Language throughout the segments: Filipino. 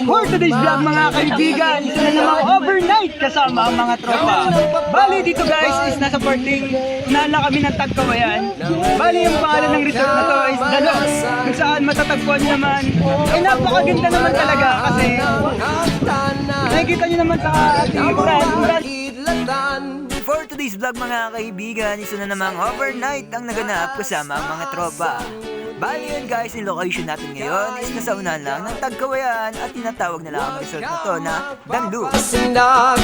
For today's vlog mga kaibigan, isa na namang overnight kasama ang mga tropa. Bali dito guys is nasa parting nala kami ng Tagkawayan. Bali yung pangalan ng resort na to is Dalog, kung saan matatagpuan nyo naman. Napakaganda naman talaga kasi nakikita nyo naman sa ating uran. For today's vlog mga kaibigan, isa na namang overnight ang naganap kasama ang mga tropa. Bali yun guys, yung location natin ngayon is nasa unahan lang ng Tagkawayan at tinatawag na lang ang resort na to na Danlug. Sinag,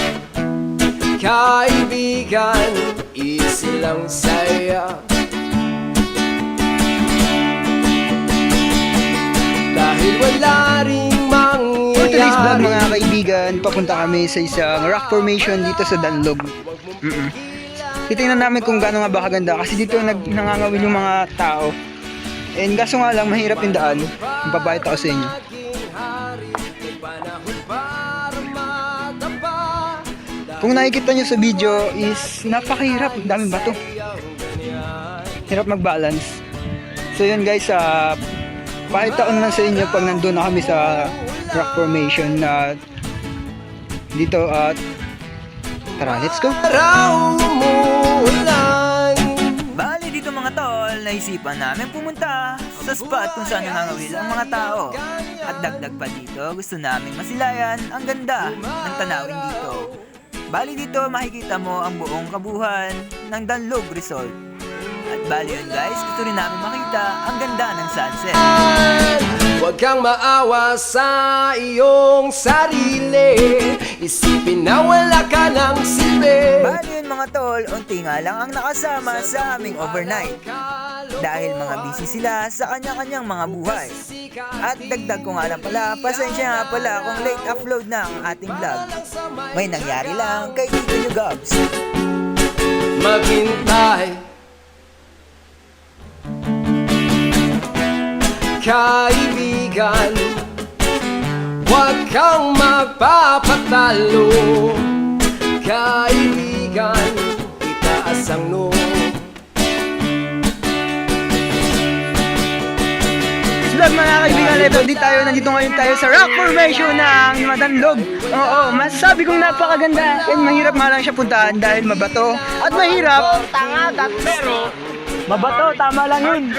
kaibigan, isilang saya. Dahil wala ring mangyayari. For today's vlog mga kaibigan, papunta kami sa isang rock formation dito sa Danlug. Titingnan namin kung gaano nga ba kaganda kasi dito nangangawil yung mga tao. And kaso nga lang mahirap yung daan. Babayad ako sa inyo. Kung nakikita nyo sa video is napakahirap, daming bato. Hirap mag-balance. So yun guys, pakita ko na lang sa inyo pag nandun na kami sa rock formation na dito at tara, let's go! Bali dito mga tol, naisipan namin pumunta sa spot kung saan nangangawil ang mga tao. At dagdag pa dito, gusto namin masilayan ang ganda ng tanawin dito. Bali dito makikita mo ang buong kabuhan ng Danlug Resort. At bali yun guys, gusto rin namin makita ang ganda ng sunset. Huwag kang maawa sa iyong sarili, isipin na wala ka ng silbi. Bali yun mga tol, unti nga lang ang nakasama sa aming overnight. Dahil mga busy sila sa kanya-kanyang mga buhay. At dagdag ko nga lang pala, pasensya nga pala kung late upload na ang ating vlog. May nangyari lang kay Tito New Gobs. Maghintay, kaibigan, huwag kang magpapatalo. Kaibigan, itaas ang noo. Vlog mga kaibigan, nandito ngayon tayo sa rock formation ng Danlug. Oo, masasabi kong napakaganda and mahirap nga lang siya puntahan dahil mabato at mahirap. Pero mabato, tama lang yun.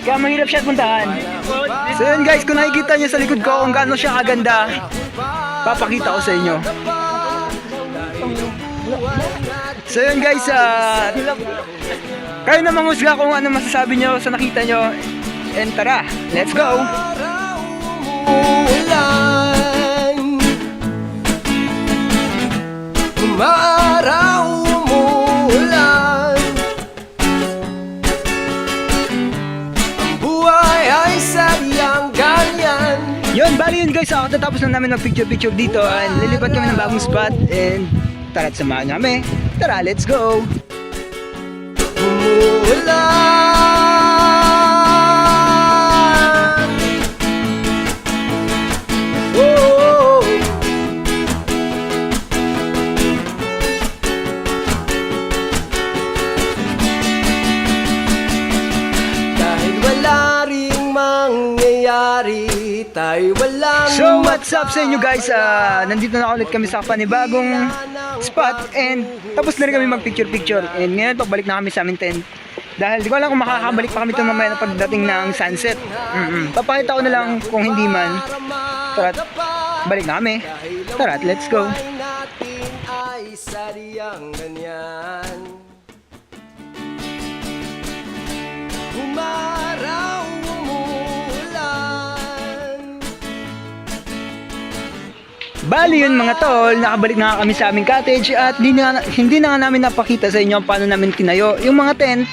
Kaya mahirap siya puntahan. So yun guys, kung nakikita niyo sa likod ko kung gaano siya kaganda, papakita ko sa inyo. So yun guys, kayo na manghusga kung ano masasabi niyo sa nakita niyo. And tara, let's go! Umaraw, umuulan, ang buhay ay sadyang ganyan. Yun, bali yun guys, tatapos na namin ng picture-picture dito and lilipat kami ng bagong spot and tara't samahan nyo kami. Tara, let's go! So what's up sa inyo guys, nandito na ulit kami sa panibagong spot and tapos na rin kami mag picture and ngayon pabalik na kami sa aming tent dahil di ko alam kung makakabalik pa kami ito mamaya na pagdating ng sunset. Papakita ko na lang kung hindi man. Tara, balik na kami. Tara, let's go. Umaraw, bali yun mga tol, nakabalik na kami sa aming cottage at hindi na nga namin napakita sa inyo paano namin tinayo yung mga tent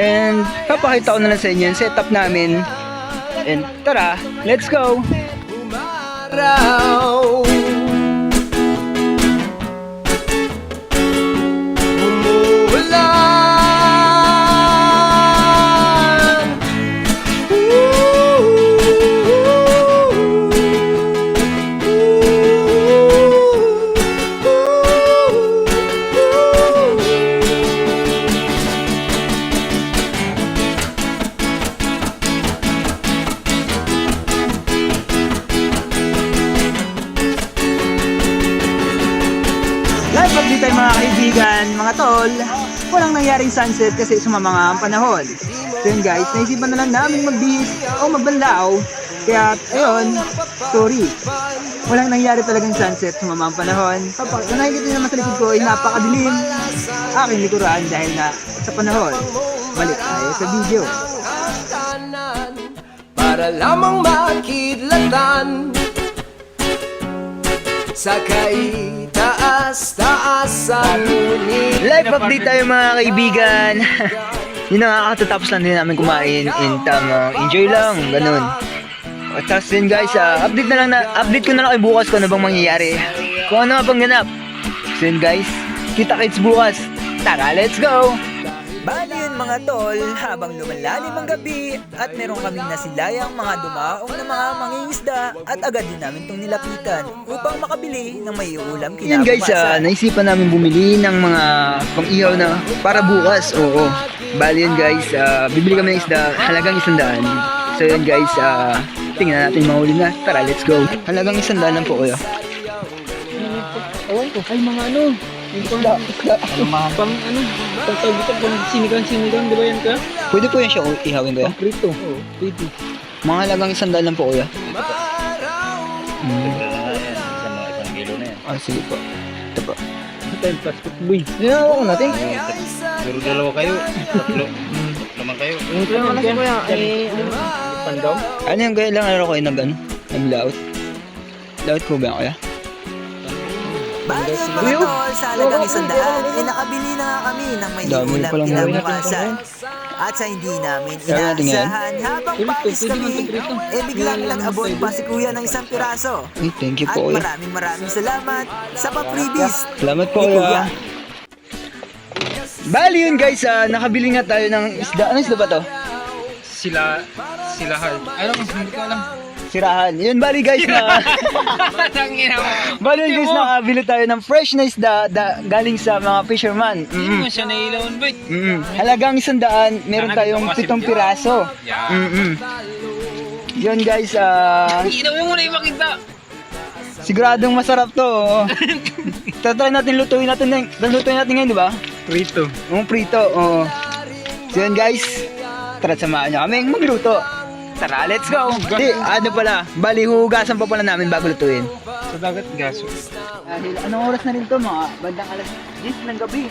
and papakita ko na lang sa inyo yung setup namin and tara, let's go! umaraw, Live update tayo mga kaibigan, mga tol. Walang nangyaring sunset kasi sumama nga ang panahon. So yun guys, naisipan na lang namin magbihis o magbanlaw. Kaya ayun, sorry. Walang nangyari talagang sunset, sumama ang panahon. Kapag nakikita nyo naman sa likod ko ay napakadilim aking likuran dahil nga sa panahon. Balik tayo sa video. Para lamang makidlatan sa kaitaas-taasan, ngunit Live update tayo mga kaibigan. Yun na, katatapos lang din namin kumain in tamang enjoy lang, ganun. At tapos yun guys, update ko na lang kayo bukas kung ano bang mangyayari. Kung ano nga bang ganap. So yun guys, kita-kits bukas. Tara, let's go! Bali yun mga tol, habang lumalalim ang gabi at meron kaming nasilayang mga dumaong na mga mangingisda at agad din namin itong nilapitan upang makabili ng may ulam Yan guys, kinabukasan. naisipan namin bumili ng mga pang-ihaw na para bukas. Oo. Bali yun guys, bibili kami ng isda, halagang 100. So yun guys, tingnan natin yung mahuli na. Tara, let's go. Halagang 100 lang po kuya. Ewan ko, ay mga ano, yung pang ano, tawag ito, pang sinigang, di ba yan ka? Pwede po yan siya ihawin kuya? Pang prito. Oo, prito. Mga halagang 100 lang po kuya. Ah, sige po. Ito po. Ito tayong plastic boy. Hinahawa ko natin. Siguro dalawa kayo, tatlo naman kayo. Yung ito naman kasi kuya, ay ano, pandaw? Ano yung kaya lang ano ko yung nag-layout? Layout po ba yan kuya? Bali yun mga tol, sa halagang 100, nakabili na nga kami ng may Dami ulam palang kinabukasan. At sa hindi namin Kaya natin ngayon? inaasahan, habang paalis kami, biglang nag-abot pa si kuya ng 1 piraso. Ay, thank you At po kuya. maraming salamat sa pa-freebies. Salamat po ni kuya. Bali yun guys, nakabili nga tayo ng isda. Ano isda ba to? Silahan. Ano, hindi ko alam. Sirahan. Yun bali guys na bali yun guys, nakabili tayo ng fresh na isda galing sa mga fisherman. Hindi mo siya nailawan, boy. Halagang 100, meron tayong 7 piraso. Yun guys, Ina mo muna yung makita. siguradong masarap to. Oo. Tatry natin lutuin natin ngayon, di ba? Prito. Yung prito, oo. So yun guys, tara samahan nyo kami magluto. Tara, let's go! Di, ano pala, bali hugasan pa pala namin bago lutuin. Sa dagat gaso. Dahil anong oras na rin to, mga bandang alas 10 ng gabi.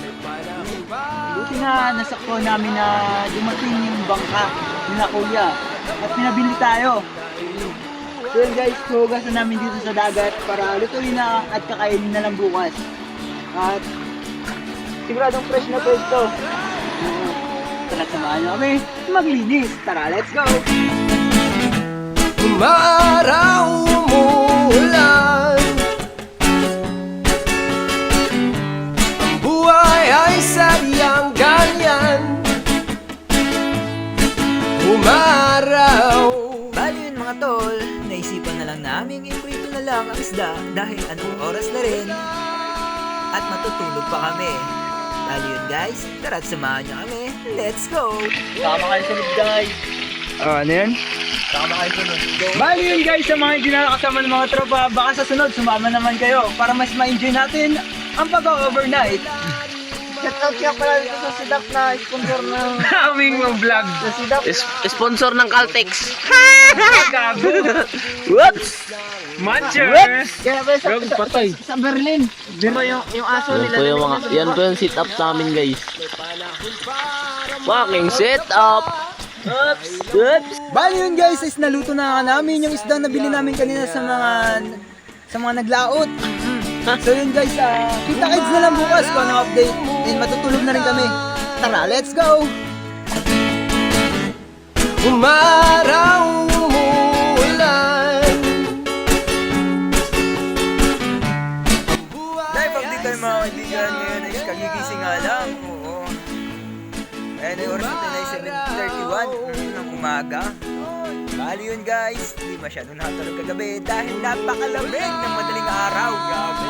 Buti na nasakto namin na dumating yung bangka ni kuya at pinabili tayo. So yun guys, hugasan namin dito sa dagat para lutuin na at kakainin na lang bukas. At siguradong fresh na fresh to. Tara, samahan nyo kami maglinis. Tara, let's go! umaraw, umuulan, ang buhay ay sadyang ganyan. Umaraw. Bali yun mga tol, naisipan na lang namin iprito na lang ang isda dahil anong oras na rin at matutulog pa kami. Bali yun guys, tara't samahan nyo kami. Let's go! Tama kayo sunod guys. Ano yan? Tama kayo sunod. Bali yun guys, sa mga hindi nakakasama ng mga tropa, baka sa sunod sumama naman kayo para mas ma-enjoy natin ang pag-overnight. Shout out kaya pala dito sa Sidap na sponsor ng Aming mga vlog. sa Sidap. Sponsor ng Caltex. Whoops! Matcher. Kaya pala sa, Gag, patay. sa Berlin. Di ba yung aso Yan nila? po yung mga, yan po yung sit up namin guys. Fucking sit up. Oops! Bali yun guys, is naluto na nga namin yung isdang nabili namin kanina sa mga naglaot. So yun guys, kita-kits na lang bukas kung anong update. And matutulog na rin kami. Tara, let's go! Umaraw, umuulan, Live update tayo mga kaibigan. Ngayon ay kagigising nga lang. Oo. Ayan ay oras natin ay 7:31 ng umaga. Bali yun guys, hindi masyado nakatulog kagabi dahil napakalamig ng madaling araw. Grabe.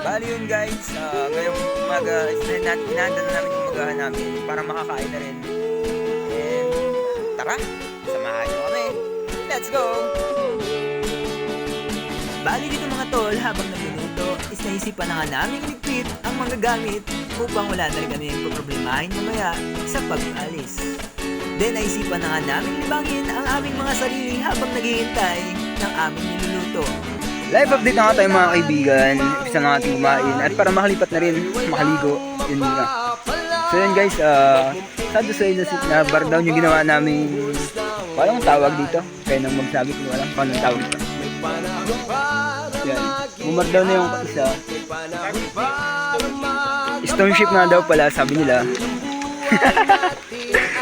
Bali yun guys, ngayong umaga, inahanda na namin yung umagahan namin para makakain na rin. And tara, samahan nyo kami. Let's go! Bali dito mga tol, habang nagluluto is naisipan na nga namin ligpit ang mga gamit upang wala na rin kami yung problemahin mamaya sa pag-alis. Then naisipan na nga namin libangin ang aming mga sarili habang naghihintay ng aming niluluto. Live update na nga tayo mga kaibigan. Isa na natin kumain. At para makalipat na rin, makaligo. Yun muna. So yun guys, sad to say na bar down yung ginawa namin. Walang tawag dito. Kaya nang magsabi ko walang paano tawag dito. Yan. Bumar down na yung isa. Stone ship na daw pala, sabi nila.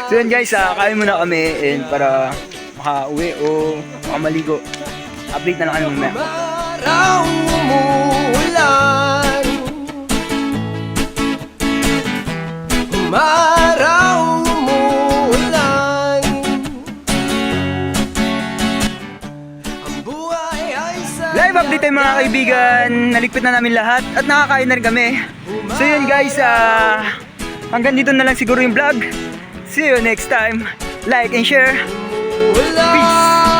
So yun guys, kain muna kami and para makauwi o makamaligo. Update na lang kami mamaya. Araw umuulan, umaraw umuulan, ang buhay ay sa Live update tayo mga kaibigan. Naligpit na namin lahat at nakakain na rin kami. So yun guys, hanggang dito na lang siguro yung vlog. See you next time. Like and share. ulan.